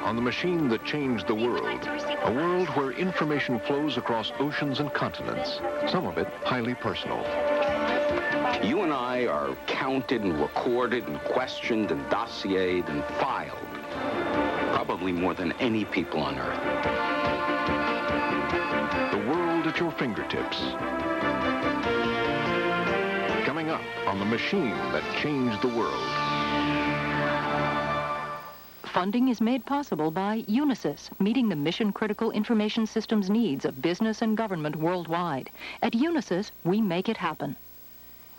on the machine that changed the world. A world where information flows across oceans and continents, some of it highly personal. You and I are counted and recorded and questioned and dossiered and filed, probably more than any people on Earth. The world at your fingertips. Coming up on the machine that changed the world. Funding is made possible by Unisys, meeting the mission-critical information systems needs of business and government worldwide. At Unisys, we make it happen.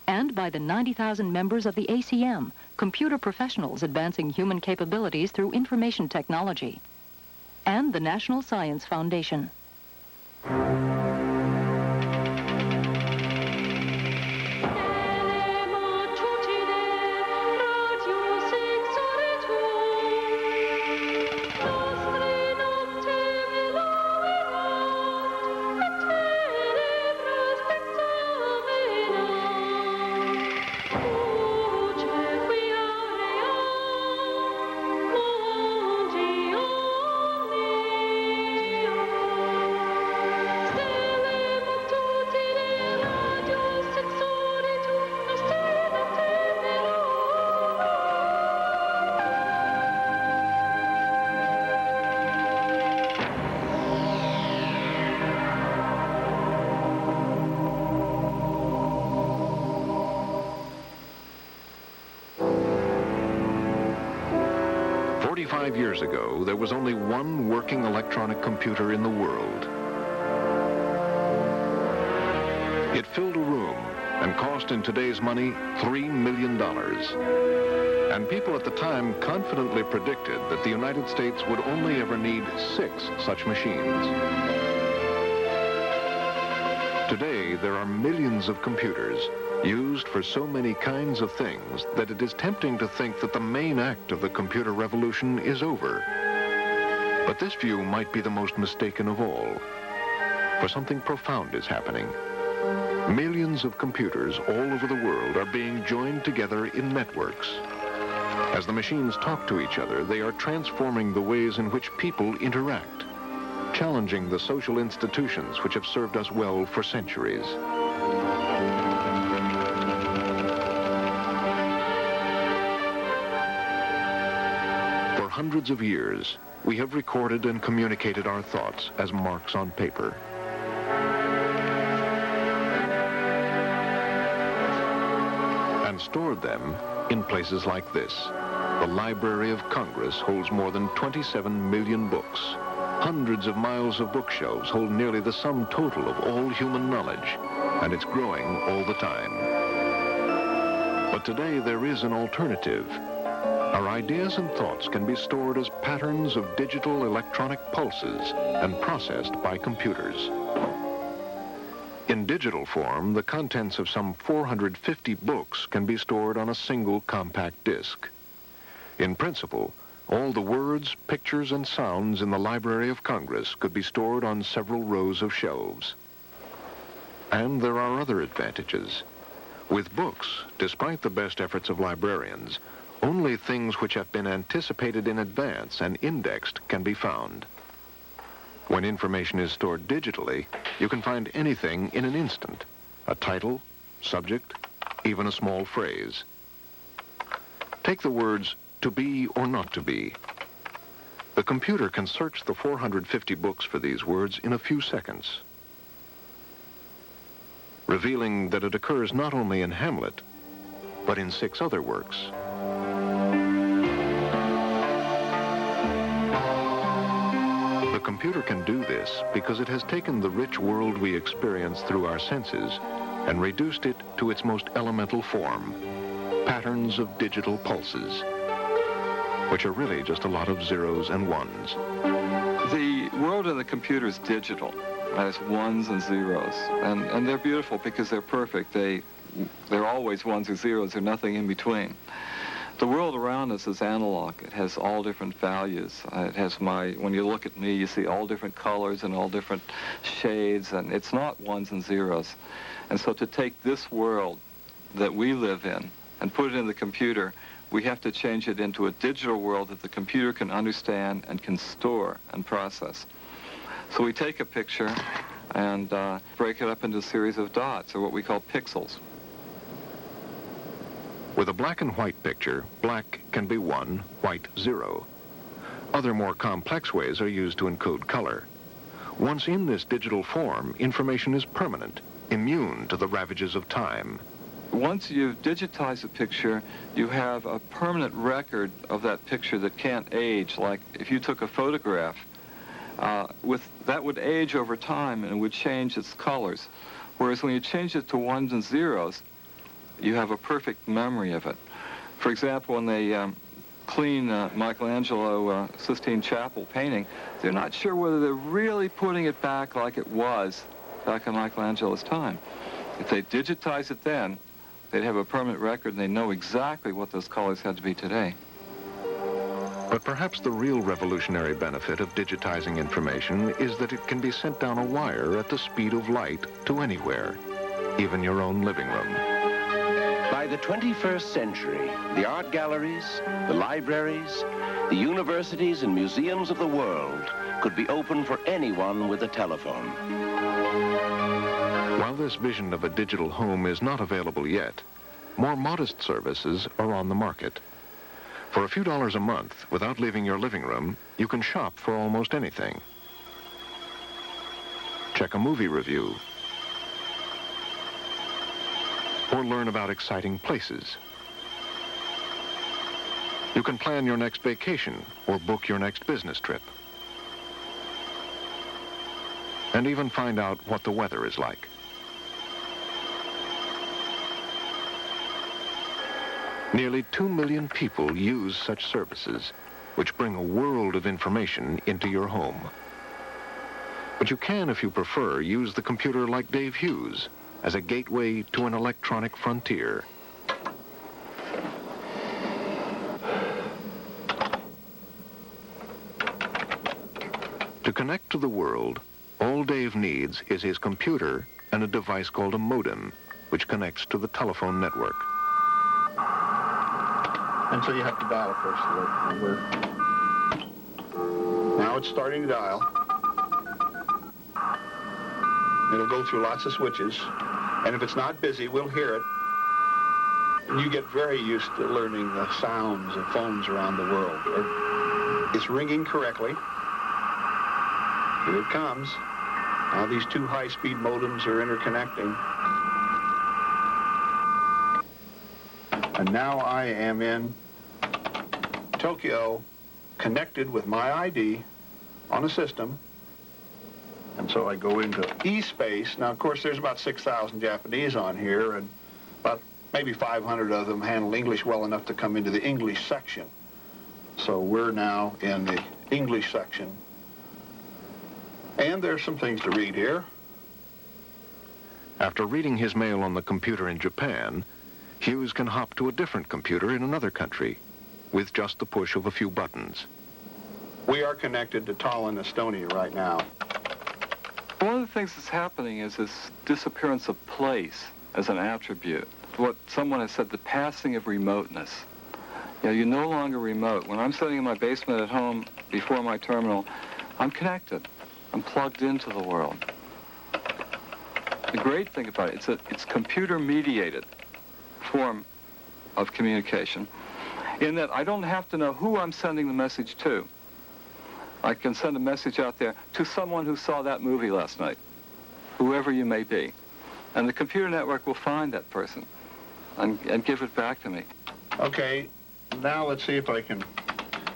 And by the 90,000 members of the ACM, computer professionals advancing human capabilities through information technology. And the National Science Foundation. Years ago, there was only one working electronic computer in the world. It filled a room and cost in today's money $3 million. And people at the time confidently predicted that the United States would only ever need 6 such machines. Today, there are millions of computers used for so many kinds of things that it is tempting to think that the main act of the computer revolution is over. But this view might be the most mistaken of all, for something profound is happening. Millions of computers all over the world are being joined together in networks. As the machines talk to each other, they are transforming the ways in which people interact, challenging the social institutions which have served us well for centuries. For hundreds of years, we have recorded and communicated our thoughts as marks on paper. And stored them in places like this. The Library of Congress holds more than 27 million books. Hundreds of miles of bookshelves hold nearly the sum total of all human knowledge, and it's growing all the time. But today there is an alternative. Our ideas and thoughts can be stored as patterns of digital electronic pulses and processed by computers. In digital form, the contents of some 450 books can be stored on a single compact disc. In principle, all the words, pictures, and sounds in the Library of Congress could be stored on several rows of shelves. And there are other advantages. With books, despite the best efforts of librarians, only things which have been anticipated in advance and indexed can be found. When information is stored digitally, you can find anything in an instant. A title, subject, even a small phrase. Take the words, to be or not to be. The computer can search the 450 books for these words in a few seconds, revealing that it occurs not only in Hamlet, but in 6 other works. The computer can do this because it has taken the rich world we experience through our senses and reduced it to its most elemental form, patterns of digital pulses, which are really just a lot of zeros and ones. The world of the computer is digital. It's ones and zeros, and they're beautiful because they're perfect. They're always ones or zeros. There's nothing in between. The world around us is analog. It has all different values. It has when you look at me, you see all different colors and all different shades, and it's not ones and zeros. And so to take this world that we live in and put it in the computer we have to change it into a digital world that the computer can understand and can store and process. So we take a picture and break it up into a series of dots, or what we call pixels. With a black and white picture, black can be 1, white 0. Other more complex ways are used to encode color. Once in this digital form, information is permanent, immune to the ravages of time. Once you've digitized a picture, you have a permanent record of that picture that can't age. Like if you took a photograph, that would age over time and it would change its colors. Whereas when you change it to ones and zeros, you have a perfect memory of it. For example, when they clean Michelangelo Sistine Chapel painting, they're not sure whether they're really putting it back like it was back in Michelangelo's time. If they digitize it then, they'd have a permanent record and they know exactly what those colors had to be today. But perhaps the real revolutionary benefit of digitizing information is that it can be sent down a wire at the speed of light to anywhere, even your own living room. By the 21st century, the art galleries, the libraries, the universities and museums of the world could be open for anyone with a telephone. While this vision of a digital home is not available yet, more modest services are on the market. For a few dollars a month, without leaving your living room, you can shop for almost anything. Check a movie review, or learn about exciting places. You can plan your next vacation or book your next business trip. And even find out what the weather is like. Nearly 2 million people use such services, which bring a world of information into your home. But you can, if you prefer, use the computer like Dave Hughes, as a gateway to an electronic frontier. To connect to the world, all Dave needs is his computer and a device called a modem, which connects to the telephone network. And so you have to dial first the number. Now it's starting to dial. It'll go through lots of switches. And if it's not busy, we'll hear it. And you get very used to learning the sounds of phones around the world. It's ringing correctly. Here it comes. Now these two high-speed modems are interconnecting. And now I am in Tokyo, connected with my ID on a system. And so I go into eSpace. Now, of course, there's about 6,000 Japanese on here, and about maybe 500 of them handle English well enough to come into the English section. So we're now in the English section. And there's some things to read here. After reading his mail on the computer in Japan, Hughes can hop to a different computer in another country with just the push of a few buttons. We are connected to Tallinn, Estonia right now. One of the things that's happening is this disappearance of place as an attribute. What someone has said, the passing of remoteness. You know, you're no longer remote. When I'm sitting in my basement at home before my terminal, I'm connected. I'm plugged into the world. The great thing about it, it's computer-mediated form of communication, in that I don't have to know who I'm sending the message to. I can send a message out there to someone who saw that movie last night, whoever you may be. And the computer network will find that person and give it back to me. Okay, now let's see if I can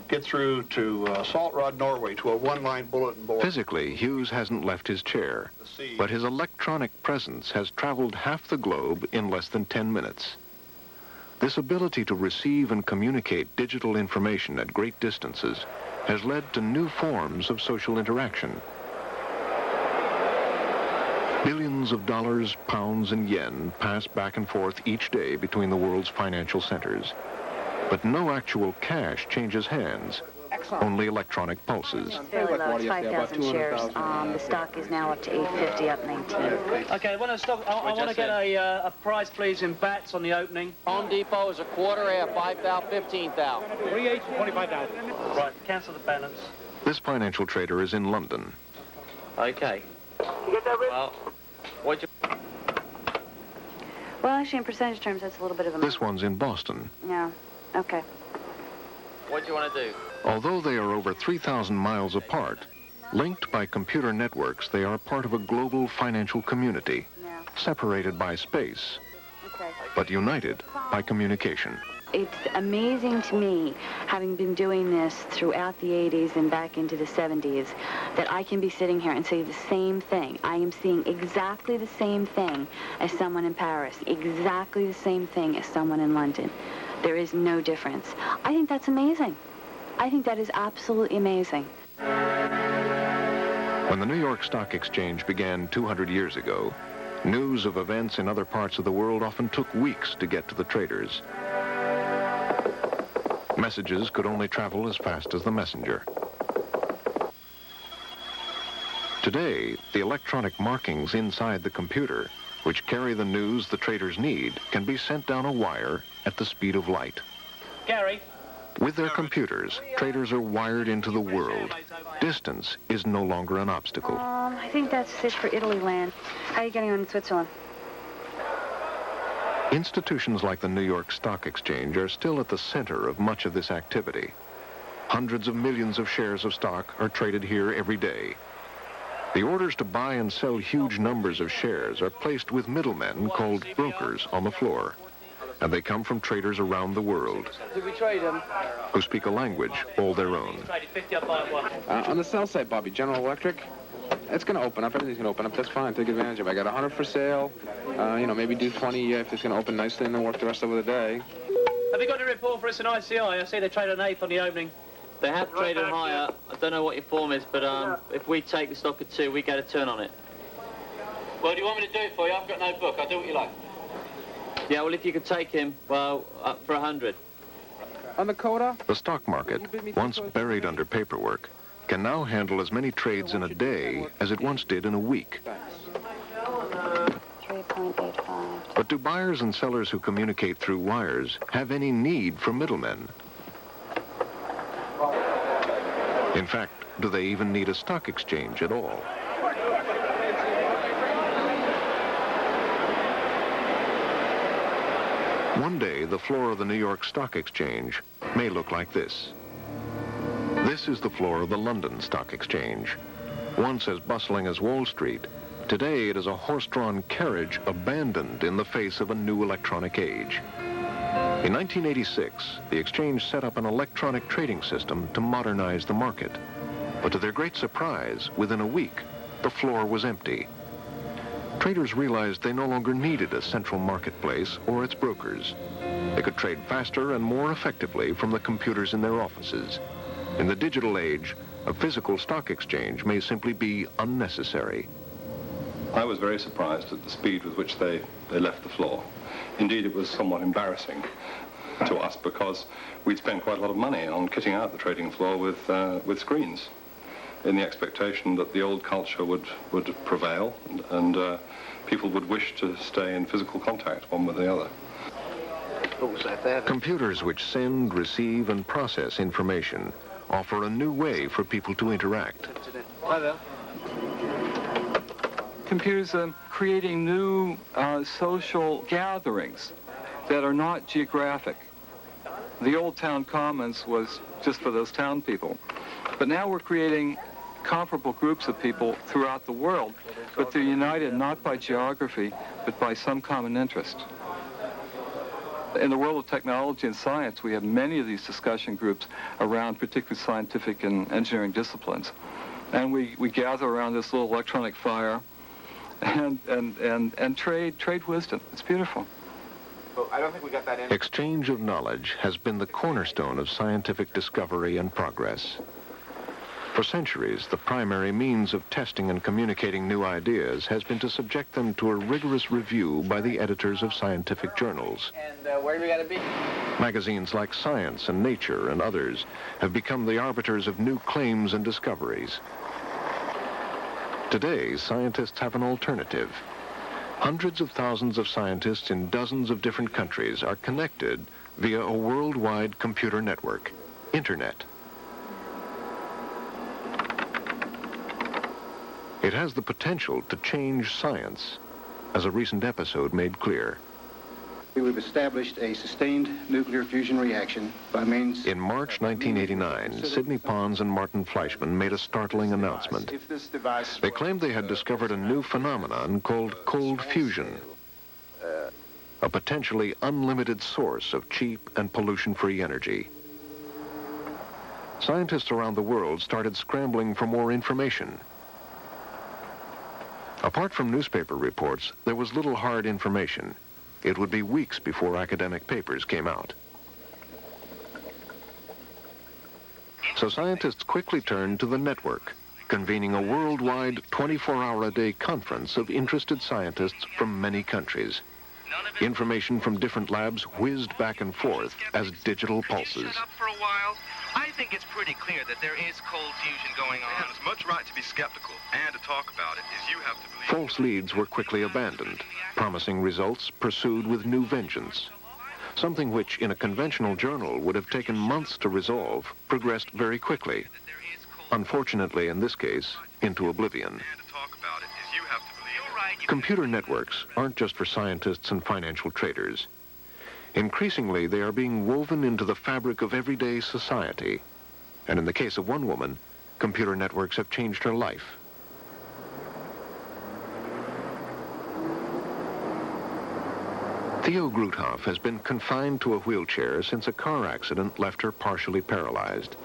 get through to Salt Rod, Norway, to a one-line bulletin board. Physically, Hughes hasn't left his chair, but his electronic presence has traveled half the globe in less than 10 minutes. This ability to receive and communicate digital information at great distances has led to new forms of social interaction. Billions of dollars, pounds, and yen pass back and forth each day between the world's financial centers. But no actual cash changes hands. only electronic pulses. Fairly low. It's 5,000 shares. The stock is now up to 850, up 19. Okay, I want to get a price, please, in bats on the opening. Home Depot is a quarter half, 5,000, 15,000. 28 to 25,000. Right, cancel the balance. This financial trader is in London. Okay. You get that, Rich? Well, what'd you... Well, actually, in percentage terms, that's a little bit of a... This one's in Boston. Yeah, okay. What do you want to do? Although they are over 3,000 miles apart, linked by computer networks, they are part of a global financial community, separated by space, but united by communication. It's amazing to me, having been doing this throughout the 80s and back into the 70s, that I can be sitting here and say the same thing. I am seeing exactly the same thing as someone in Paris, exactly the same thing as someone in London. There is no difference. I think that's amazing. I think that is absolutely amazing. When the New York Stock Exchange began 200 years ago, news of events in other parts of the world often took weeks to get to the traders. Messages could only travel as fast as the messenger. Today, the electronic markings inside the computer, which carry the news the traders need, can be sent down a wire at the speed of light. Gary? With their computers, traders are wired into the world. Distance is no longer an obstacle. I think that's it for Italy land. How are you getting on in Switzerland? Institutions like the New York Stock Exchange are still at the center of much of this activity. Hundreds of millions of shares of stock are traded here every day. The orders to buy and sell huge numbers of shares are placed with middlemen called brokers on the floor, and they come from traders around the world who speak a language all their own. On the sell side, Bobby, General Electric, it's going to open up. Everything's going to open up. That's fine. Take advantage of it. I got 100 for sale. Maybe do 20 if it's going to open nicely and then work the rest of the day. Have you got a report for us in ICI? I see they trade an eighth on the opening. They have traded higher. I don't know what your form is, but if we take the stock at 2, we get a turn on it. Well, do you want me to do it for you? I've got no book. I'll do what you like. Yeah, well, if you could take him, well, up for 100. On the Coda? The stock market, once buried under paperwork, can now handle as many trades in a day as it once did in a week. 3.85. But do buyers and sellers who communicate through wires have any need for middlemen? In fact, do they even need a stock exchange at all? One day, the floor of the New York Stock Exchange may look like this. This is the floor of the London Stock Exchange. Once as bustling as Wall Street, today it is a horse-drawn carriage abandoned in the face of a new electronic age. In 1986, the exchange set up an electronic trading system to modernize the market. But to their great surprise, within a week, the floor was empty. Traders realized they no longer needed a central marketplace or its brokers. They could trade faster and more effectively from the computers in their offices. In the digital age, a physical stock exchange may simply be unnecessary. I was very surprised at the speed with which they left the floor. Indeed, it was somewhat embarrassing to us because we'd spent quite a lot of money on kitting out the trading floor with screens in the expectation that the old culture would prevail and people would wish to stay in physical contact one with the other. Computers which send, receive, and process information offer a new way for people to interact. Hi there. Computers are creating new social gatherings that are not geographic. The old town commons was just for those town people. But now we're creating comparable groups of people throughout the world, but they're united not by geography, but by some common interest. In the world of technology and science, we have many of these discussion groups around particular scientific and engineering disciplines. And we gather around this little electronic fire and trade wisdom. It's beautiful. Well, I don't think we got that in. Exchange of knowledge has been the cornerstone of scientific discovery and progress. For centuries, the primary means of testing and communicating new ideas has been to subject them to a rigorous review by the editors of scientific journals. And where do we got to be? Magazines like Science and Nature and others have become the arbiters of new claims and discoveries. Today, scientists have an alternative. Hundreds of thousands of scientists in dozens of different countries are connected via a worldwide computer network, Internet. It has the potential to change science, as a recent episode made clear. We've established a sustained nuclear fusion reaction by means... In March 1989, Sidney Pons and Martin Fleischmann made a startling announcement. They claimed they had discovered a new phenomenon called cold fusion, a potentially unlimited source of cheap and pollution-free energy. Scientists around the world started scrambling for more information. Apart from newspaper reports, there was little hard information. It would be weeks before academic papers came out. So scientists quickly turned to the network, convening a worldwide 24-hour-a-day conference of interested scientists from many countries. Information from different labs whizzed back and forth as digital pulses. I think it's pretty clear that there is cold fusion going on. They have as much right to be skeptical and to talk about it as you have to believe. False leads were quickly abandoned. Promising results pursued with new vengeance. Something which, in a conventional journal, would have taken months to resolve, progressed very quickly. Unfortunately, in this case, into oblivion. Computer networks aren't just for scientists and financial traders. Increasingly, they are being woven into the fabric of everyday society. And in the case of one woman, computer networks have changed her life. Theo Groothoff has been confined to a wheelchair since a car accident left her partially paralyzed.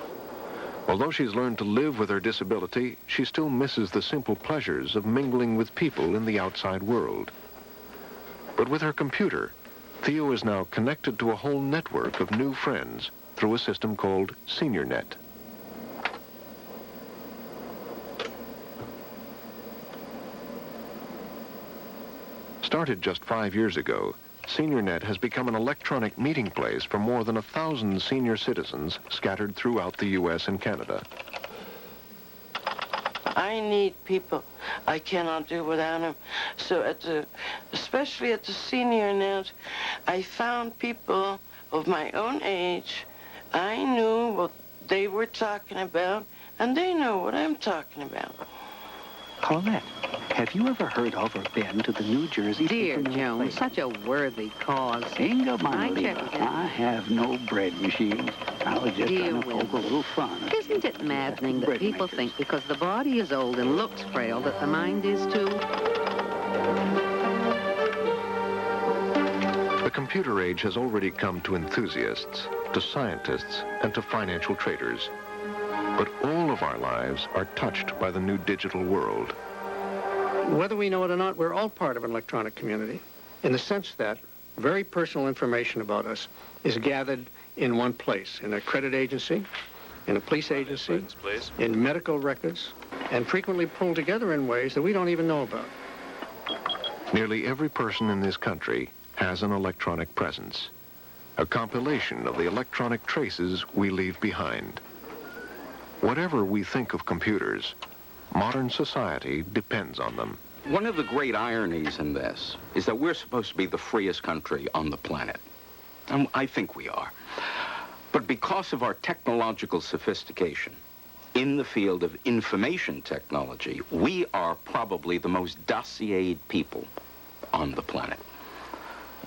Although she's learned to live with her disability, she still misses the simple pleasures of mingling with people in the outside world. But with her computer, Theo is now connected to a whole network of new friends through a system called SeniorNet. Started just 5 years ago, SeniorNet has become an electronic meeting place for more than 1,000 senior citizens scattered throughout the U.S. and Canada. I need people. I cannot do without them. So especially at the SeniorNet, I found people of my own age. I knew what they were talking about, and they know what I'm talking about. Paulette, have you ever heard of or been to the New Jersey... Dear Joan, such a worthy cause. Inga, I have no bread machines. I was just trying to poke a little fun. Isn't it maddening that people think because the body is old and looks frail that the mind is too? The computer age has already come to enthusiasts, to scientists, and to financial traders. But all of our lives are touched by the new digital world. Whether we know it or not, we're all part of an electronic community in the sense that very personal information about us is gathered in one place, in a credit agency, in a police agency, in medical records, and frequently pulled together in ways that we don't even know about. Nearly every person in this country has an electronic presence, a compilation of the electronic traces we leave behind. Whatever we think of computers, modern society depends on them. One of the great ironies in this is that we're supposed to be the freest country on the planet. And I think we are. But because of our technological sophistication in the field of information technology, we are probably the most dossiered people on the planet.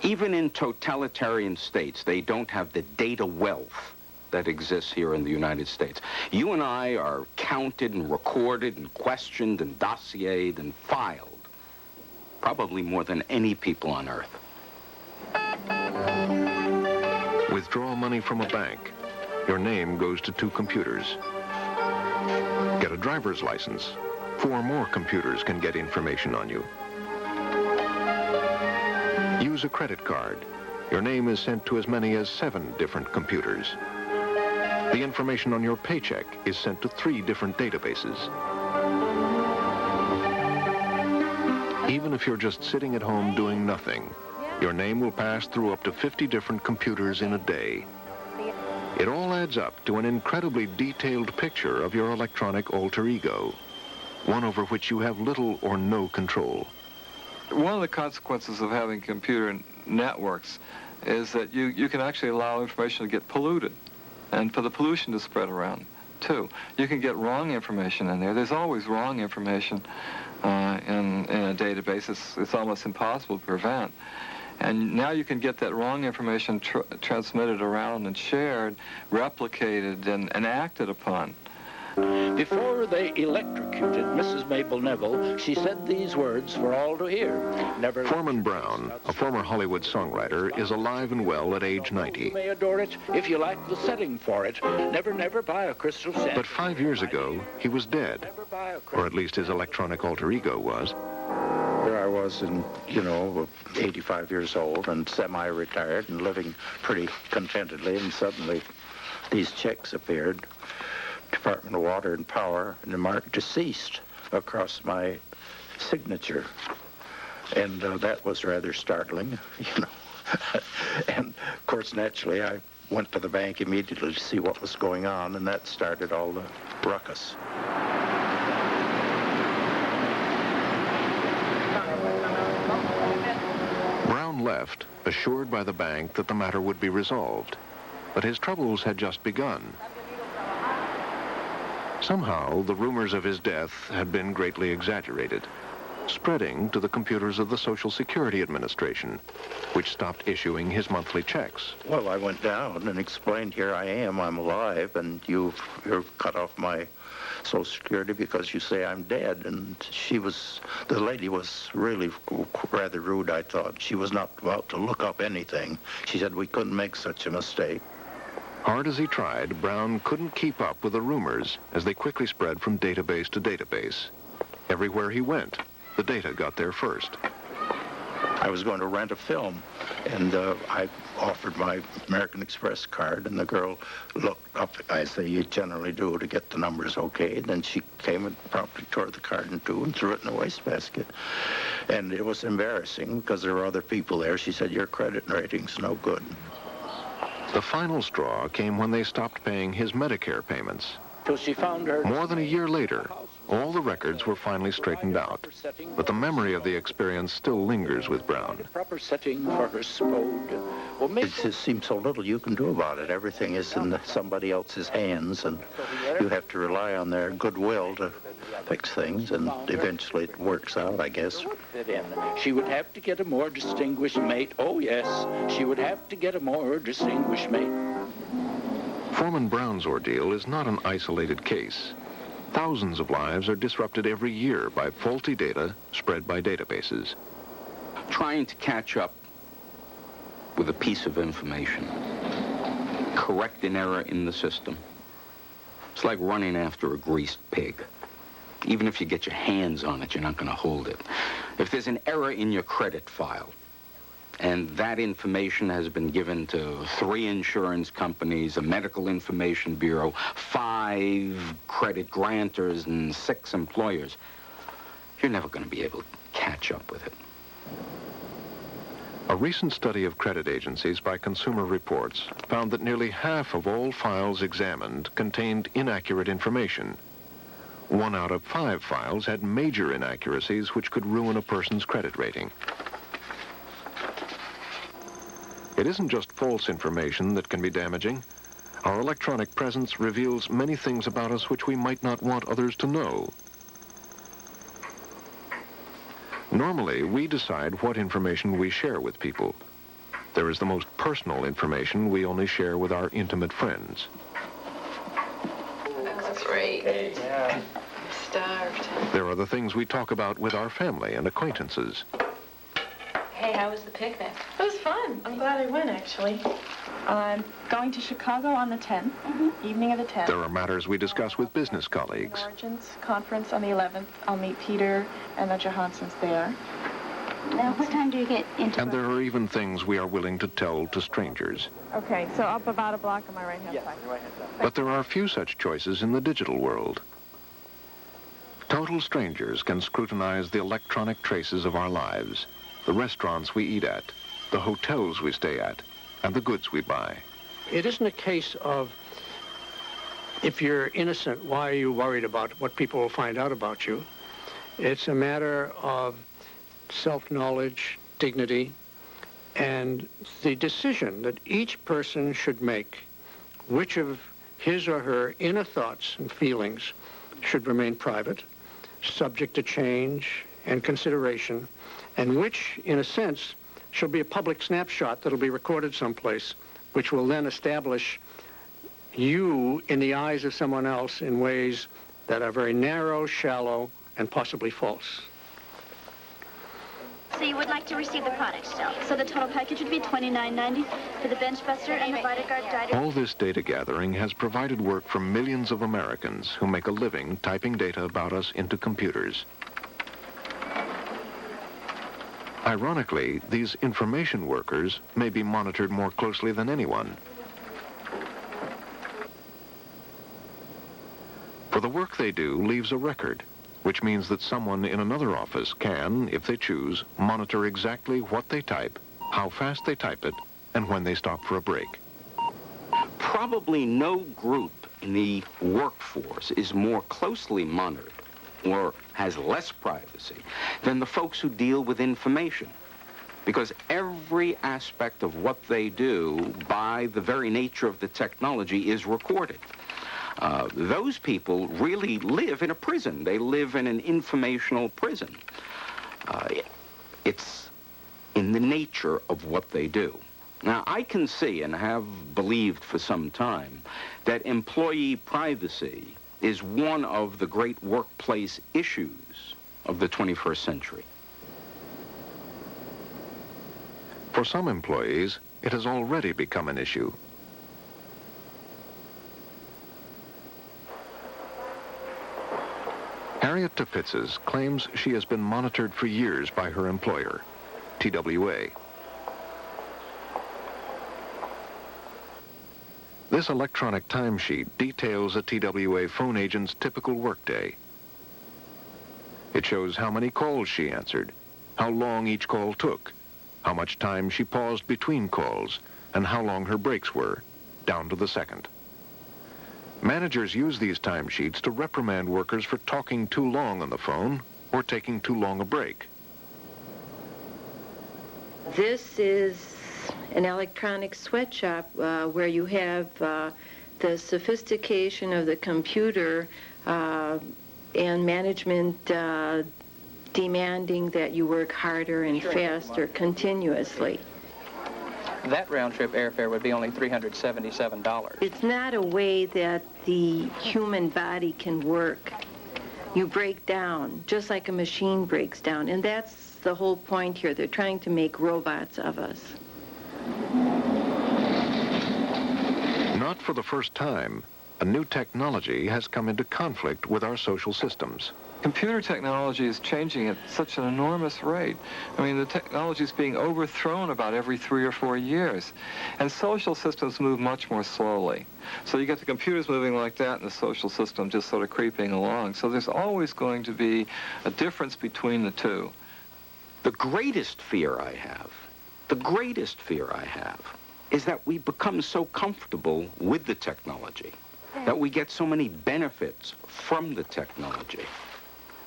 Even in totalitarian states, they don't have the data wealth that exists here in the United States. You and I are counted and recorded and questioned and dossiered and filed, probably more than any people on Earth. Withdraw money from a bank. Your name goes to 2 computers. Get a driver's license. 4 more computers can get information on you. Use a credit card. Your name is sent to as many as 7 different computers. The information on your paycheck is sent to 3 different databases. Even if you're just sitting at home doing nothing, your name will pass through up to 50 different computers in a day. It all adds up to an incredibly detailed picture of your electronic alter ego, one over which you have little or no control. One of the consequences of having computer networks is that you can actually allow information to get polluted and for the pollution to spread around, too. You can get wrong information in there. There's always wrong information in a database. It's almost impossible to prevent. And now you can get that wrong information transmitted around and shared, replicated, and acted upon. Before they electrocuted Mrs. Mabel Neville, she said these words for all to hear. Never. Foreman Brown, a former Hollywood songwriter, is alive and well at age 90. You may adore it if you like the setting for it. Never, never buy a crystal set. But 5 years ago, he was dead. Or at least his electronic alter ego was. Here I was, 85 years old and semi-retired and living pretty contentedly, and suddenly these checks appeared. Department of Water and Power, and the mark deceased across my signature. And that was rather startling, And, of course, naturally, I went to the bank immediately to see what was going on, and that started all the ruckus. Brown left, assured by the bank that the matter would be resolved. But his troubles had just begun. Somehow, the rumors of his death had been greatly exaggerated, spreading to the computers of the Social Security Administration, which stopped issuing his monthly checks. Well, I went down and explained, here I am, I'm alive, and you've cut off my Social Security because you say I'm dead. And the lady was really rather rude, I thought. She was not about to look up anything. She said we couldn't make such a mistake. Hard as he tried, Brown couldn't keep up with the rumors as they quickly spread from database to database. Everywhere he went, the data got there first. I was going to rent a film, and I offered my American Express card, and the girl looked up, as they generally do, to get the numbers okay. And then she came and promptly tore the card in two and threw it in the wastebasket. And it was embarrassing because there were other people there. She said, your credit rating's no good. The final straw came when they stopped paying his Medicare payments. Till she found her. More than a year later, all the records were finally straightened out. But the memory of the experience still lingers with Brown. The proper setting for her spode. It just seems so little you can do about it. Everything is in somebody else's hands, and you have to rely on their goodwill to fix things, and eventually it works out, I guess. She would have to get a more distinguished mate. Oh, yes, she would have to get a more distinguished mate. Foreman Brown's ordeal is not an isolated case. Thousands of lives are disrupted every year by faulty data spread by databases. Trying to catch up with a piece of information, correct an error in the system. It's like running after a greased pig. Even if you get your hands on it, you're not going to hold it. If there's an error in your credit file, and that information has been given to 3 insurance companies, a medical information bureau, 5 credit grantors, and 6 employers, you're never going to be able to catch up with it. A recent study of credit agencies by Consumer Reports found that nearly half of all files examined contained inaccurate information. 1 out of 5 files had major inaccuracies which could ruin a person's credit rating. It isn't just false information that can be damaging. Our electronic presence reveals many things about us which we might not want others to know. Normally, we decide what information we share with people. There is the most personal information we only share with our intimate friends. That's great. Yeah. I'm starved. There are the things we talk about with our family and acquaintances. Hey, how was the picnic? It was fun. I'm glad I went, actually. I'm going to Chicago on the 10th, evening of the 10th. There are matters we discuss with business colleagues. Origins conference on the 11th. I'll meet Peter and the Johansons there. Now, what time do you get into And there are even things we are willing to tell to strangers. Okay, so up about a block on my right-hand side. right-hand side. But there are few such choices in the digital world. Total strangers can scrutinize the electronic traces of our lives, the restaurants we eat at, the hotels we stay at, and the goods we buy. It isn't a case of, if you're innocent, why are you worried about what people will find out about you? It's a matter of self-knowledge, dignity, and the decision that each person should make which of his or her inner thoughts and feelings should remain private, subject to change and consideration, and which, in a sense, shall be a public snapshot that'll be recorded someplace, which will then establish you in the eyes of someone else in ways that are very narrow, shallow, and possibly false. So you would like to receive the product still. So the total package would be $29.90 for the bench buster and the VitaGuard data. All this data gathering has provided work for millions of Americans who make a living typing data about us into computers. Ironically, these information workers may be monitored more closely than anyone. For the work they do leaves a record, which means that someone in another office can, if they choose, monitor exactly what they type, how fast they type it, and when they stop for a break. Probably no group in the workforce is more closely monitored or has less privacy than the folks who deal with information, because every aspect of what they do, by the very nature of the technology, is recorded. Those people really live in a prison. They live in an informational prison. It's in the nature of what they do. Now, I can see and have believed for some time that employee privacy is one of the great workplace issues of the 21st century. For some employees, it has already become an issue. Harriet Topitzes claims she has been monitored for years by her employer, TWA. This electronic timesheet details a TWA phone agent's typical workday. It shows how many calls she answered, how long each call took, how much time she paused between calls, and how long her breaks were, down to the second. Managers use these timesheets to reprimand workers for talking too long on the phone or taking too long a break. This is an electronic sweatshop where you have the sophistication of the computer and management demanding that you work harder and faster continuously. That round-trip airfare would be only $377. It's not a way that the human body can work. You break down, just like a machine breaks down. And that's the whole point here. They're trying to make robots of us. Not for the first time, a new technology has come into conflict with our social systems. Computer technology is changing at such an enormous rate. I mean, the technology is being overthrown about every 3 or 4 years. And social systems move much more slowly. So you get the computers moving like that and the social system just sort of creeping along. So there's always going to be a difference between the two. The greatest fear I have is that we become so comfortable with the technology, that we get so many benefits from the technology,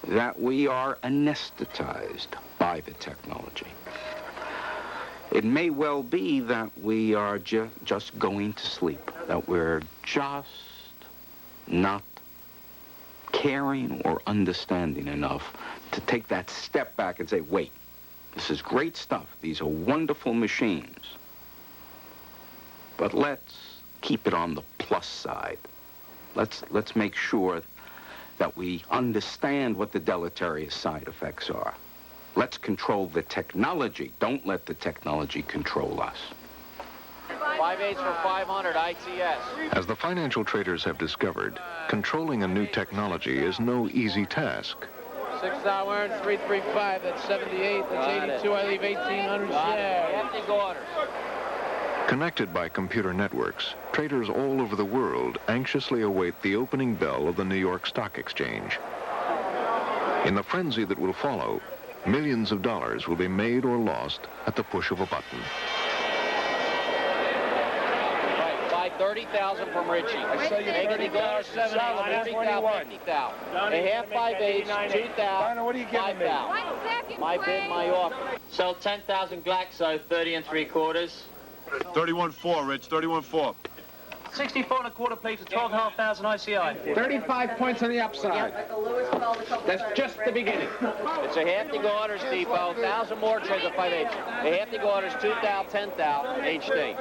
that we are anesthetized by the technology. It may well be that we are just going to sleep, that we're just not caring or understanding enough to take that step back and say, wait, this is great stuff. These are wonderful machines. But let's keep it on the plus side. Let's make sure that we understand what the deleterious side effects are. Let's control the technology. Don't let the technology control us. 5/8 for 500 ITS. As the financial traders have discovered, controlling a new technology is no easy task. 6,000 wearing 335. That's 78. That's 82. I leave 1,800 share. Empty orders. Connected by computer networks, traders all over the world anxiously await the opening bell of the New York Stock Exchange. In the frenzy that will follow, millions of dollars will be made or lost at the push of a button. Right, buy 30,000 from Richie. I sell you 30,000. 40,000, 50,000. A half 5/8, 2,000. What are you giving me? 5,000. My bid, my offer. Sell 10,000 Glaxo, 30 3/4. 31.4, Rich. 31.4. 64 1/4 plates for 12,500 ICI. 35 points on the upside. That's just the beginning. It's a half the orders, Depot. 1,000 more trades at 5/8. A half the orders, 2,000, 10,000, HD.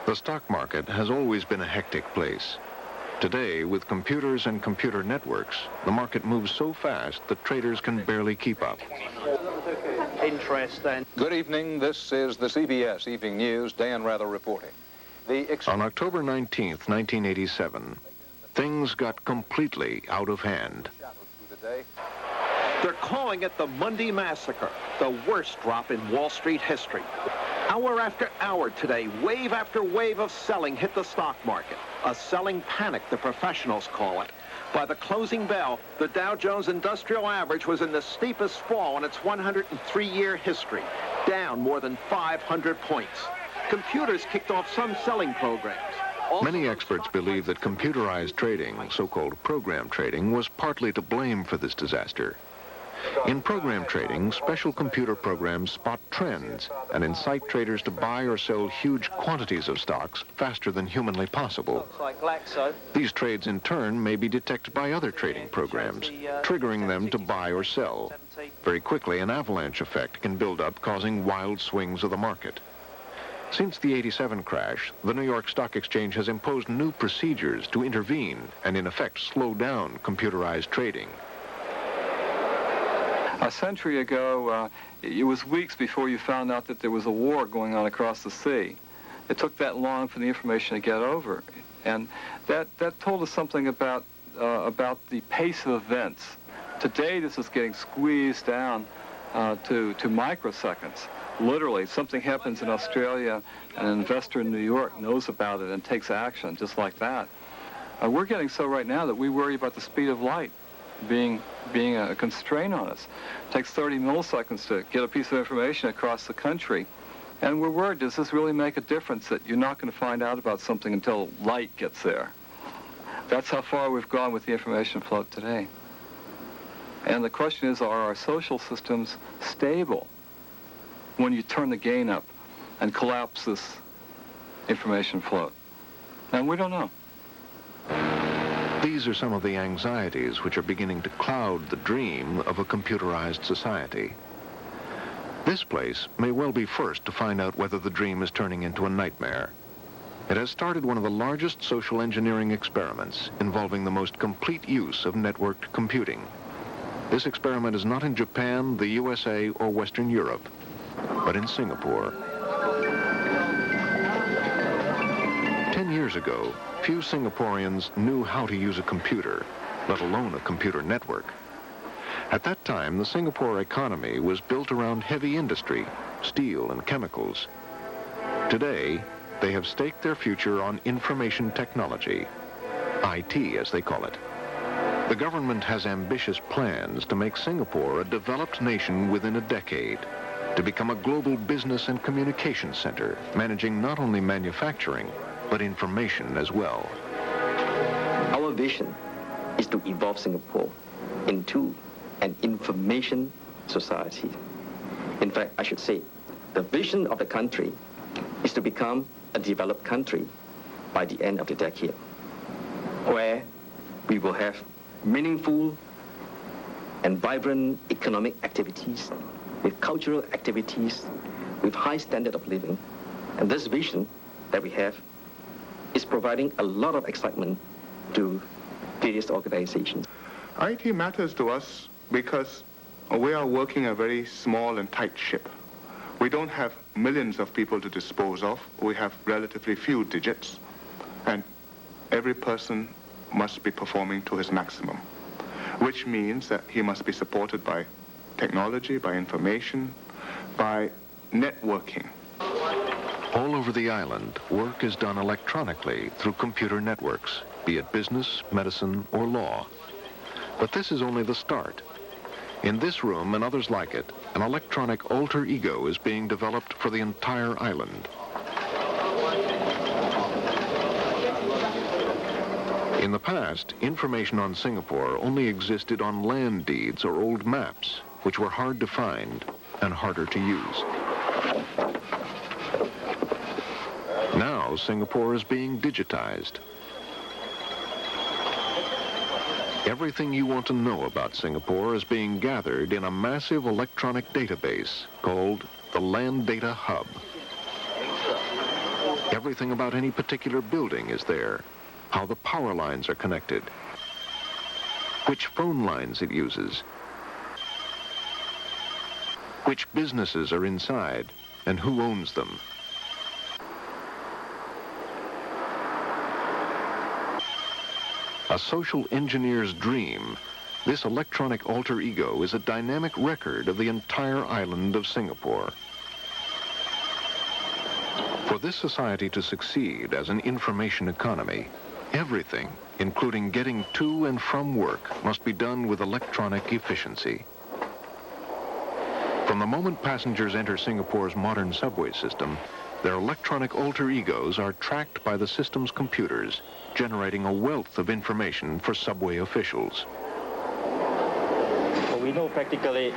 The stock market has always been a hectic place. Today, with computers and computer networks, the market moves so fast that traders can barely keep up. Interest then. Good evening. This is the CBS Evening News. Dan Rather reporting. On October 19th, 1987, things got completely out of hand. They're calling it the Monday Massacre, the worst drop in Wall Street history. Hour after hour today, wave after wave of selling hit the stock market. A selling panic, the professionals call it. By the closing bell, the Dow Jones Industrial Average was in the steepest fall in its 103-year history, down more than 500 points. Computers kicked off some selling programs. Many experts believe that computerized trading, so-called program trading, was partly to blame for this disaster. In program trading, special computer programs spot trends and incite traders to buy or sell huge quantities of stocks faster than humanly possible. Looks like Glaxo. These trades, in turn, may be detected by other trading programs, triggering them to buy or sell. Very quickly, an avalanche effect can build up, causing wild swings of the market. Since the '87 crash, the New York Stock Exchange has imposed new procedures to intervene and, in effect, slow down computerized trading. A century ago, it was weeks before you found out that there was a war going on across the sea. It took that long for the information to get over. And that told us something about the pace of events. Today, this is getting squeezed down to microseconds. Literally, something happens in Australia, and an investor in New York knows about it and takes action just like that. We're getting so right now that we worry about the speed of light being a constraint on us. It takes 30 milliseconds to get a piece of information across the country. And we're worried, does this really make a difference that you're not going to find out about something until light gets there? That's how far we've gone with the information flow today. And the question is, are our social systems stable when you turn the gain up and collapse this information flow? And we don't know. These are some of the anxieties which are beginning to cloud the dream of a computerized society. This place may well be first to find out whether the dream is turning into a nightmare. It has started one of the largest social engineering experiments involving the most complete use of networked computing. This experiment is not in Japan, the USA, or Western Europe, but in Singapore. 10 years ago, few Singaporeans knew how to use a computer, let alone a computer network. At that time, the Singapore economy was built around heavy industry, steel and chemicals. Today, they have staked their future on information technology, IT as they call it. The government has ambitious plans to make Singapore a developed nation within a decade, to become a global business and communication center, managing not only manufacturing, but information as well. Our vision is to evolve Singapore into an information society. In fact, I should say, the vision of the country is to become a developed country by the end of the decade, where we will have meaningful and vibrant economic activities, with cultural activities, with high standard of living. And this vision that we have is providing a lot of excitement to various organizations. IT matters to us because we are working a very small and tight ship. We don't have millions of people to dispose of. We have relatively few digits, and every person must be performing to his maximum. which means that he must be supported by technology, by information, by networking. All over the island, work is done electronically through computer networks, be it business, medicine, or law. But this is only the start. In this room and others like it, an electronic alter ego is being developed for the entire island. In the past, information on Singapore only existed on land deeds or old maps, which were hard to find and harder to use. Now, Singapore is being digitized. Everything you want to know about Singapore is being gathered in a massive electronic database called the Land Data Hub. Everything about any particular building is there. How the power lines are connected, which phone lines it uses, which businesses are inside, and who owns them. A social engineer's dream, this electronic alter ego is a dynamic record of the entire island of Singapore. For this society to succeed as an information economy, everything, including getting to and from work, must be done with electronic efficiency. From the moment passengers enter Singapore's modern subway system, their electronic alter egos are tracked by the system's computers, generating a wealth of information for subway officials. Well, we know practically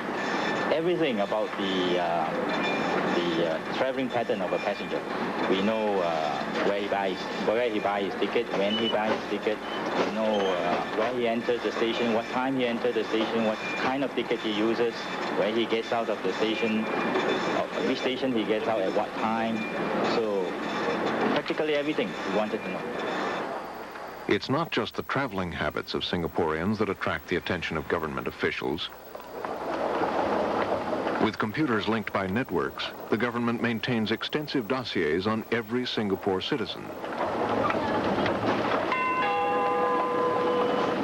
everything about the traveling pattern of a passenger. We know where he buys his ticket, when he buys his ticket. We know where he enters the station, what time he enters the station, what kind of ticket he uses, where he gets out of the station, which station he gets out at what time. So practically everything we wanted to know. It's not just the traveling habits of Singaporeans that attract the attention of government officials. With computers linked by networks, the government maintains extensive dossiers on every Singapore citizen.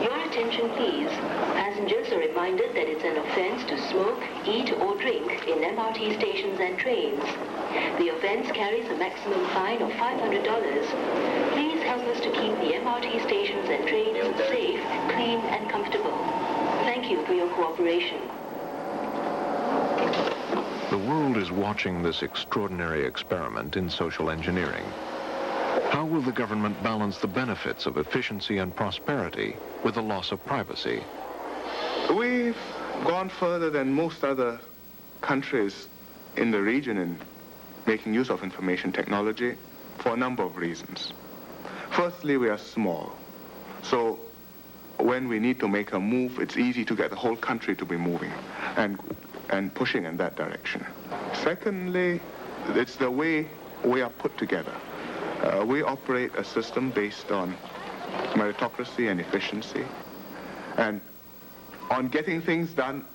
Your attention, please. Passengers are reminded that it's an offense to smoke, eat, or drink in MRT stations and trains. The offense carries a maximum fine of $500. Please help us to keep the MRT stations and trains safe, clean, and comfortable. Thank you for your cooperation. The world is watching this extraordinary experiment in social engineering. How will the government balance the benefits of efficiency and prosperity with the loss of privacy? We've gone further than most other countries in the region in making use of information technology for a number of reasons. Firstly, we are small. So when we need to make a move, it's easy to get the whole country to be moving and pushing in that direction. Secondly, it's the way we are put together. We operate a system based on meritocracy and efficiency, and on getting things done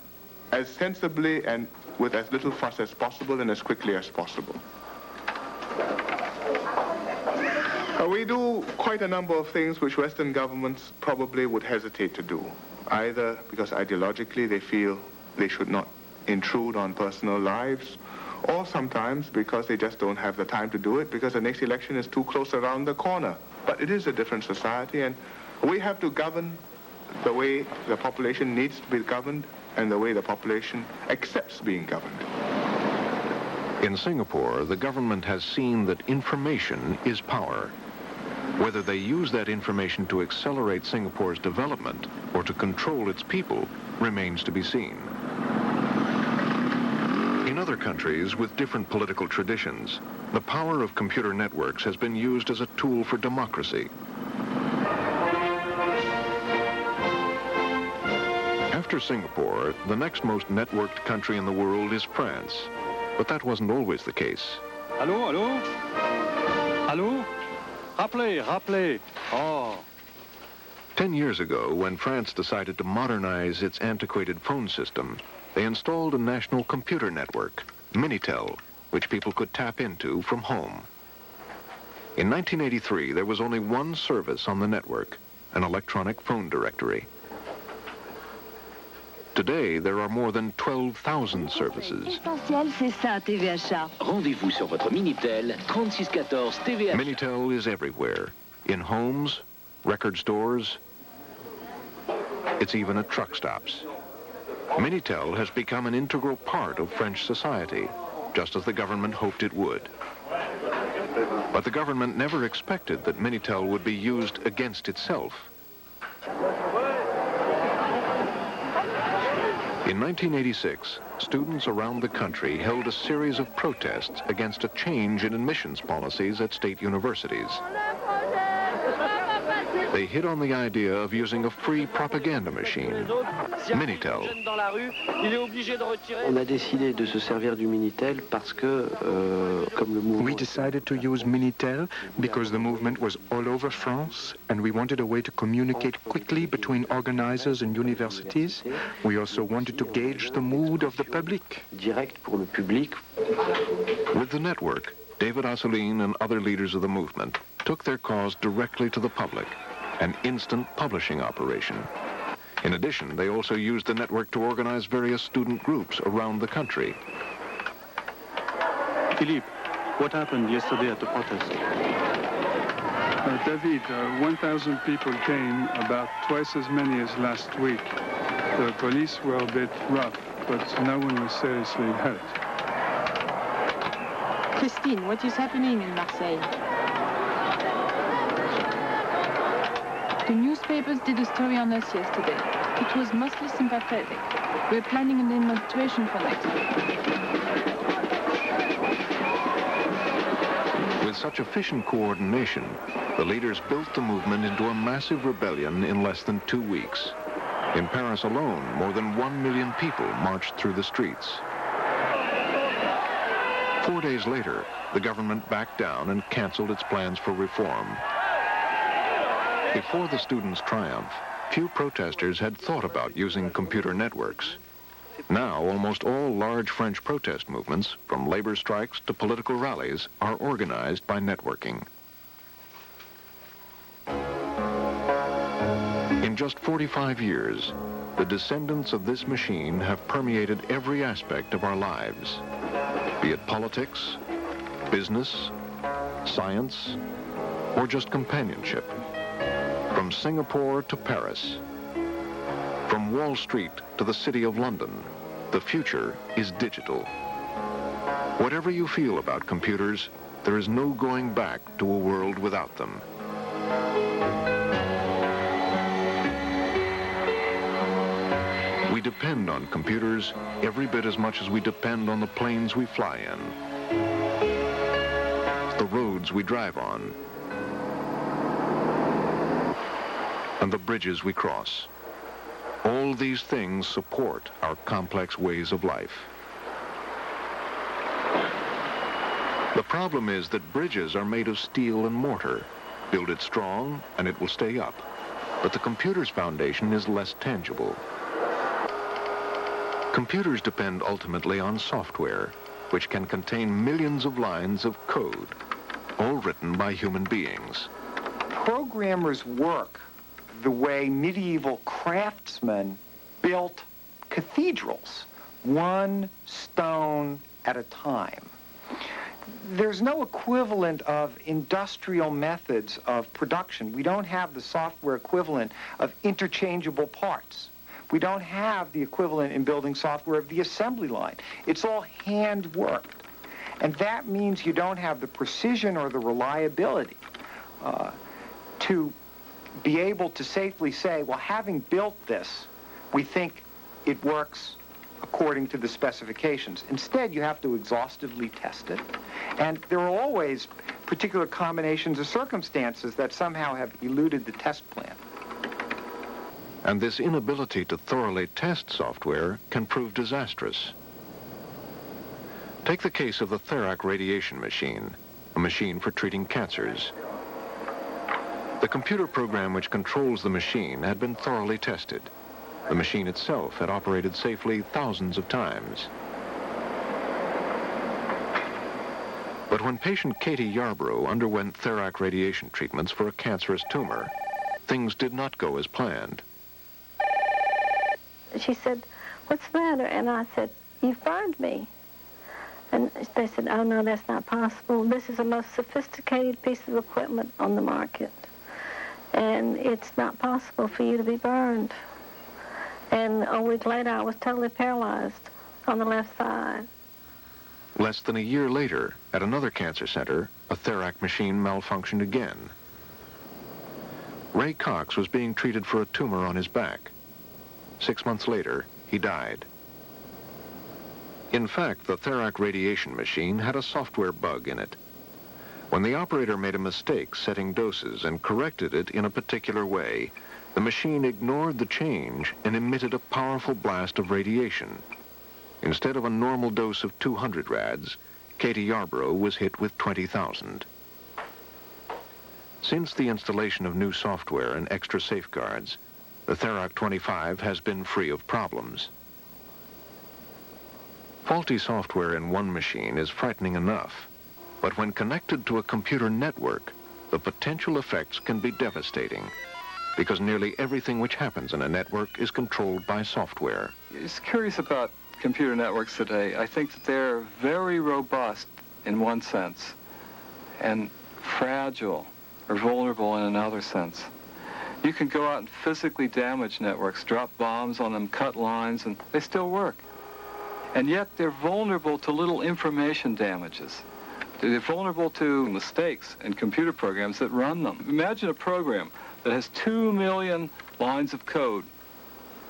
as sensibly and with as little fuss as possible and as quickly as possible. We do quite a number of things which Western governments probably would hesitate to do, either because ideologically they feel they should not intrude on personal lives, or sometimes because they just don't have the time to do it because the next election is too close around the corner. But it is a different society, and we have to govern the way the population needs to be governed and the way the population accepts being governed. In Singapore, the government has seen that information is power. Whether they use that information to accelerate Singapore's development or to control its people remains to be seen. In other countries with different political traditions, the power of computer networks has been used as a tool for democracy. After Singapore, the next most networked country in the world is France. But that wasn't always the case. Allô, allô? Allô? Rappelez. Oh. 10 years ago, when France decided to modernize its antiquated phone system, they installed a national computer network, Minitel, which people could tap into from home. In 1983, there was only one service on the network, an electronic phone directory. Today, there are more than 12,000 services. Rendez-vous sur votre Minitel 3614 TVH. Minitel is everywhere. In homes, record stores, it's even at truck stops. Minitel has become an integral part of French society, just as the government hoped it would. But the government never expected that Minitel would be used against itself. In 1986, students around the country held a series of protests against a change in admissions policies at state universities. They hit on the idea of using a free propaganda machine, Minitel. On a décidé de se servir du Minitel parce que, comme le mouvement... We decided to use Minitel because the movement was all over France and we wanted a way to communicate quickly between organizers and universities. We also wanted to gauge the mood of the public. Direct pour le public. With the network, David Assouline and other leaders of the movement took their cause directly to the public, an instant publishing operation. In addition, they also used the network to organize various student groups around the country. Philippe, what happened yesterday at the protest? David, 1,000 people came, about twice as many as last week. The police were a bit rough, but no one was seriously hurt. Christine, what is happening in Marseille? The newspapers did a story on us yesterday. It was mostly sympathetic. We're planning a demonstration for next week. With such efficient coordination, the leaders built the movement into a massive rebellion in less than 2 weeks. In Paris alone, more than 1 million people marched through the streets. 4 days later, the government backed down and canceled its plans for reform. Before the students' triumph, few protesters had thought about using computer networks. Now, almost all large French protest movements, from labor strikes to political rallies, are organized by networking. In just 45 years, the descendants of this machine have permeated every aspect of our lives, be it politics, business, science, or just companionship. From Singapore to Paris, from Wall Street to the City of London, the future is digital. Whatever you feel about computers, there is no going back to a world without them. We depend on computers every bit as much as we depend on the planes we fly in, the roads we drive on, and the bridges we cross. All these things support our complex ways of life. The problem is that bridges are made of steel and mortar. Build it strong and it will stay up. But the computer's foundation is less tangible. Computers depend ultimately on software, which can contain millions of lines of code, all written by human beings. Programmers work the way medieval craftsmen built cathedrals, one stone at a time. There's no equivalent of industrial methods of production. We don't have the software equivalent of interchangeable parts. We don't have the equivalent in building software of the assembly line. It's all hand-worked. And that means you don't have the precision or the reliability to be able to safely say, well, having built this, we think it works according to the specifications. Instead, you have to exhaustively test it. And there are always particular combinations of circumstances that somehow have eluded the test plan. And this inability to thoroughly test software can prove disastrous. Take the case of the Therac radiation machine, a machine for treating cancers. The computer program which controls the machine had been thoroughly tested. The machine itself had operated safely thousands of times. But when patient Katie Yarbrough underwent Therac radiation treatments for a cancerous tumor, things did not go as planned. She said, what's the matter? And I said, you've burned me. And they said, oh, no, that's not possible. This is the most sophisticated piece of equipment on the market. And it's not possible for you to be burned. And a week later, I was totally paralyzed on the left side. Less than a year later, at another cancer center, a Therac machine malfunctioned again. Ray Cox was being treated for a tumor on his back. 6 months later, he died. In fact, the Therac radiation machine had a software bug in it. When the operator made a mistake setting doses and corrected it in a particular way, the machine ignored the change and emitted a powerful blast of radiation. Instead of a normal dose of 200 rads, Katie Yarborough was hit with 20,000. Since the installation of new software and extra safeguards, the Therac 25 has been free of problems. Faulty software in one machine is frightening enough, but when connected to a computer network, the potential effects can be devastating, because nearly everything which happens in a network is controlled by software. It's curious about computer networks today. I think that they're very robust in one sense and fragile or vulnerable in another sense. You can go out and physically damage networks, drop bombs on them, cut lines, and they still work. And yet they're vulnerable to little information damages. They're vulnerable to mistakes in computer programs that run them. Imagine a program that has 2 million lines of code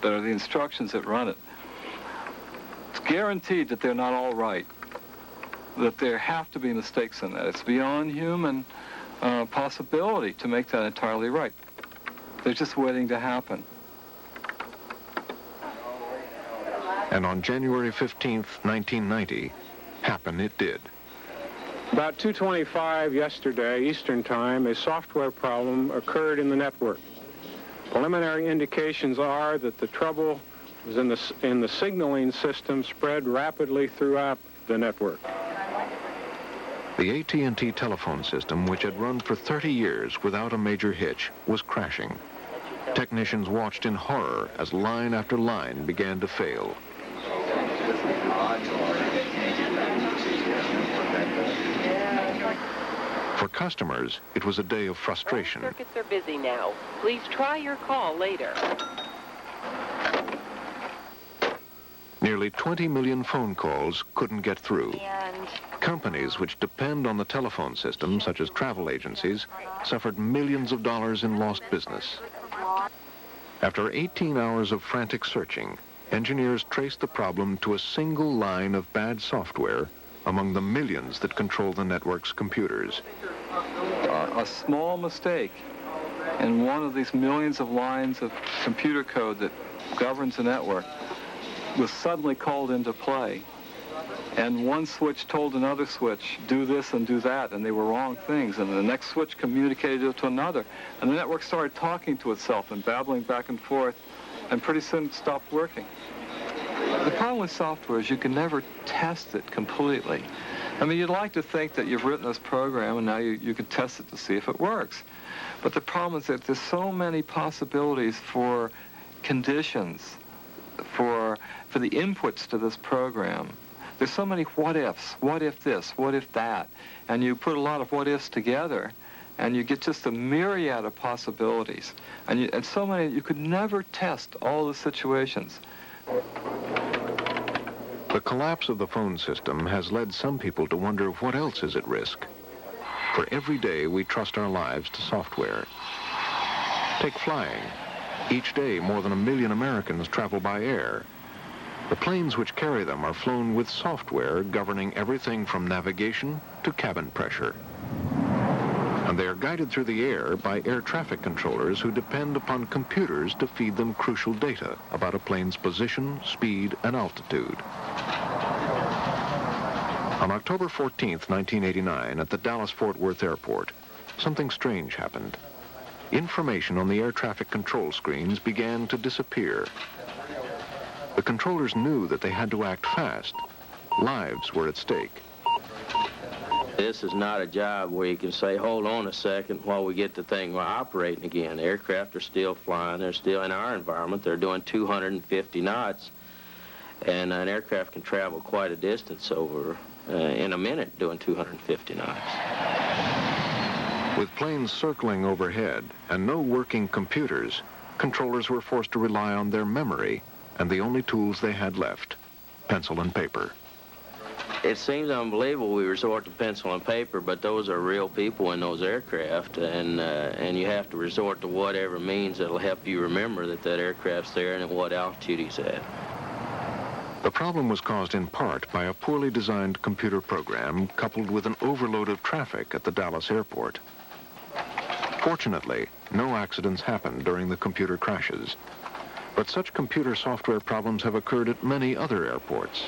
that are the instructions that run it. It's guaranteed that they're not all right, that there have to be mistakes in that. It's beyond human possibility to make that entirely right. They're just waiting to happen. And on January 15th, 1990, happen it did. About 2:25 yesterday, Eastern Time, a software problem occurred in the network. Preliminary indications are that the trouble was in the signaling system spread rapidly throughout the network. The AT&T telephone system, which had run for 30 years without a major hitch, was crashing. Technicians watched in horror as line after line began to fail. For customers, it was a day of frustration. Circuits are busy now. Please try your call later. Nearly 20 million phone calls couldn't get through. And Companies which depend on the telephone system, such as travel agencies, suffered millions of dollars in lost business. After 18 hours of frantic searching, engineers traced the problem to a single line of bad software among the millions that control the network's computers. A small mistake in one of these millions of lines of computer code that governs the network was suddenly called into play. And one switch told another switch, do this and do that, and they were wrong things. And the next switch communicated it to another. And the network started talking to itself and babbling back and forth, and pretty soon it stopped working. The problem with software is you can never test it completely. I mean, you'd like to think that you've written this program and now you can test it to see if it works. But the problem is that there's so many possibilities for conditions, for the inputs to this program. There's so many what-ifs. What if this? What if that? And you put a lot of what-ifs together, and you get just a myriad of possibilities. And so many, you could never test all the situations. The collapse of the phone system has led some people to wonder what else is at risk. For every day, we trust our lives to software. Take flying. Each day, more than 1 million Americans travel by air. The planes which carry them are flown with software governing everything from navigation to cabin pressure. And they are guided through the air by air traffic controllers who depend upon computers to feed them crucial data about a plane's position, speed, and altitude. On October 14th, 1989, at the Dallas-Fort Worth Airport, something strange happened. Information on the air traffic control screens began to disappear. The controllers knew that they had to act fast. Lives were at stake. This is not a job where you can say, hold on a second while we get the thing operating again. Aircraft are still flying. They're still in our environment. They're doing 250 knots. And an aircraft can travel quite a distance over in a minute doing 250 knots. With planes circling overhead and no working computers, controllers were forced to rely on their memory and the only tools they had left, pencil and paper. It seems unbelievable we resort to pencil and paper, but those are real people in those aircraft, and you have to resort to whatever means that'll help you remember that that aircraft's there and at what altitude he's at. The problem was caused in part by a poorly designed computer program coupled with an overload of traffic at the Dallas airport. Fortunately, no accidents happened during the computer crashes, but such computer software problems have occurred at many other airports.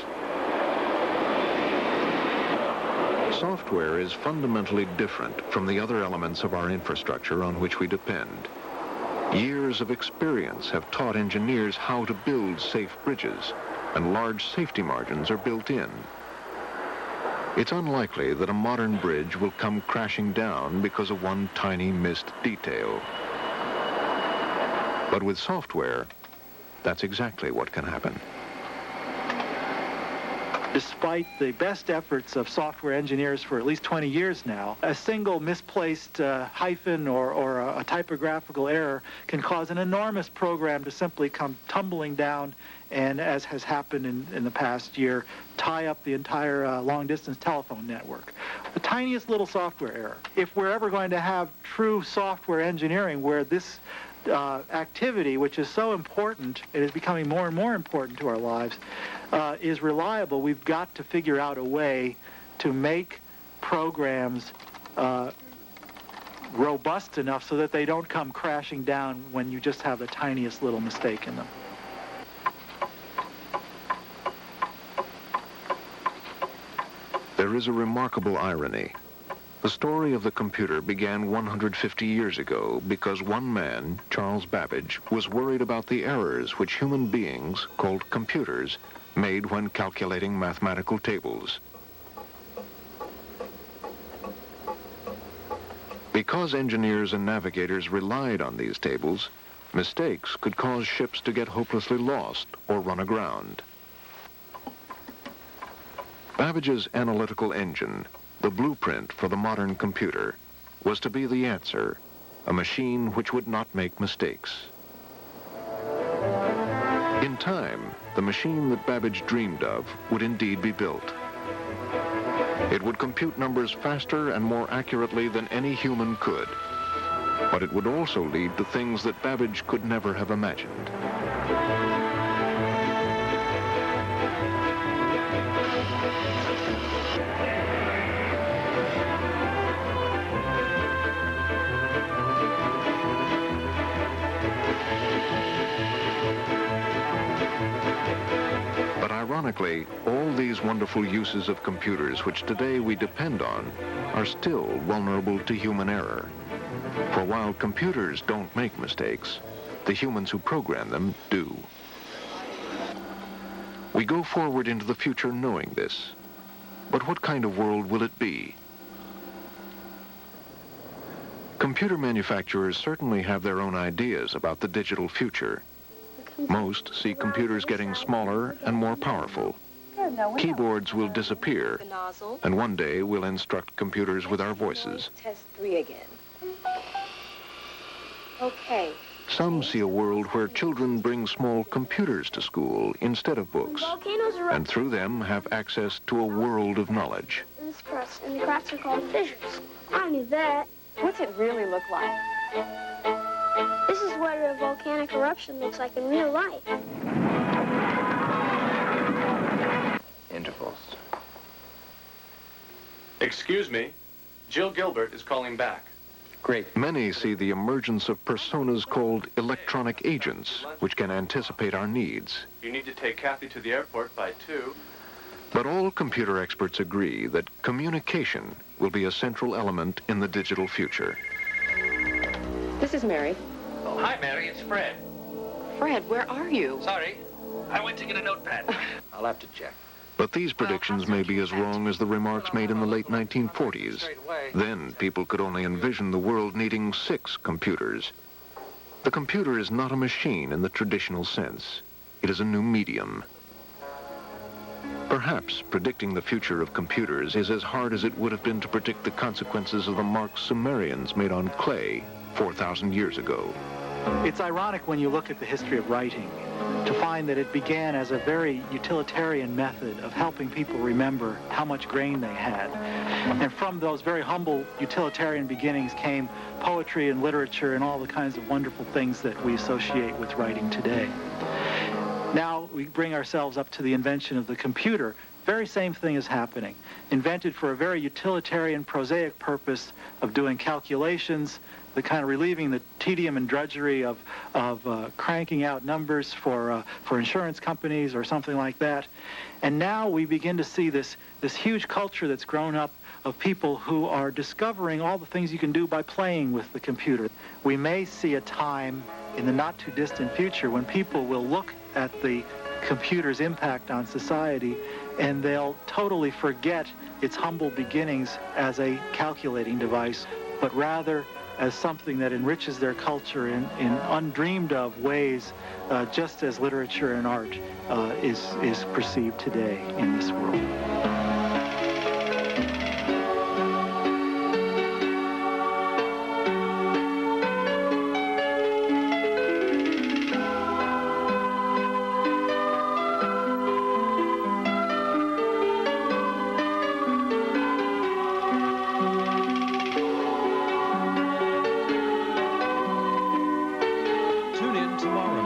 Software is fundamentally different from the other elements of our infrastructure on which we depend. Years of experience have taught engineers how to build safe bridges, and large safety margins are built in. It's unlikely that a modern bridge will come crashing down because of one tiny missed detail. But with software, that's exactly what can happen. Despite the best efforts of software engineers for at least 20 years now, a single misplaced hyphen or a typographical error can cause an enormous program to simply come tumbling down and, as has happened in the past year, tie up the entire long-distance telephone network. The tiniest little software error. If we're ever going to have true software engineering where this activity, which is so important, it is becoming more and more important to our lives, is reliable, we've got to figure out a way to make programs robust enough so that they don't come crashing down when you just have the tiniest little mistake in them. There is a remarkable irony. The story of the computer began 150 years ago because one man, Charles Babbage, was worried about the errors which human beings, called computers, made when calculating mathematical tables. Because engineers and navigators relied on these tables, mistakes could cause ships to get hopelessly lost or run aground. Babbage's analytical engine, the blueprint for the modern computer, was to be the answer, a machine which would not make mistakes. In time, the machine that Babbage dreamed of would indeed be built. It would compute numbers faster and more accurately than any human could, but it would also lead to things that Babbage could never have imagined. Ironically, all these wonderful uses of computers which today we depend on are still vulnerable to human error. For while computers don't make mistakes, the humans who program them do. We go forward into the future knowing this. But what kind of world will it be? Computer manufacturers certainly have their own ideas about the digital future. Most see computers getting smaller and more powerful. Keyboards will disappear, and one day we'll instruct computers with our voices. Test 3 again. Okay. Some see a world where children bring small computers to school instead of books, and through them have access to a world of knowledge. This crust, and the crafts are called fissures. I knew that. What's it really look like? This is what a volcanic eruption looks like in real life. Intervals. Excuse me. Jill Gilbert is calling back. Great. Many see the emergence of personas called electronic agents, which can anticipate our needs. You need to take Kathy to the airport by 2. But all computer experts agree that communication will be a central element in the digital future. This is Mary. Oh, hi, Mary. It's Fred. Fred, where are you? Sorry. I went to get a notepad. I'll have to check. But these predictions may be as wrong as the remarks made in the late 1940s. Then people could only envision the world needing 6 computers. The computer is not a machine in the traditional sense. It is a new medium. Perhaps predicting the future of computers is as hard as it would have been to predict the consequences of the marks Sumerians made on clay 4,000 years ago. It's ironic when you look at the history of writing to find that it began as a very utilitarian method of helping people remember how much grain they had. And from those very humble utilitarian beginnings came poetry and literature and all the kinds of wonderful things that we associate with writing today. Now we bring ourselves up to the invention of the computer. Very same thing is happening. Invented for a very utilitarian, prosaic purpose of doing calculations, the kind of relieving the tedium and drudgery of cranking out numbers for insurance companies or something like that. And now we begin to see this huge culture that's grown up of people who are discovering all the things you can do by playing with the computer. We may see a time in the not too distant future when people will look at the computer's impact on society and they'll totally forget its humble beginnings as a calculating device, but rather as something that enriches their culture in undreamed of ways, just as literature and art is perceived today in this world. Tune in tomorrow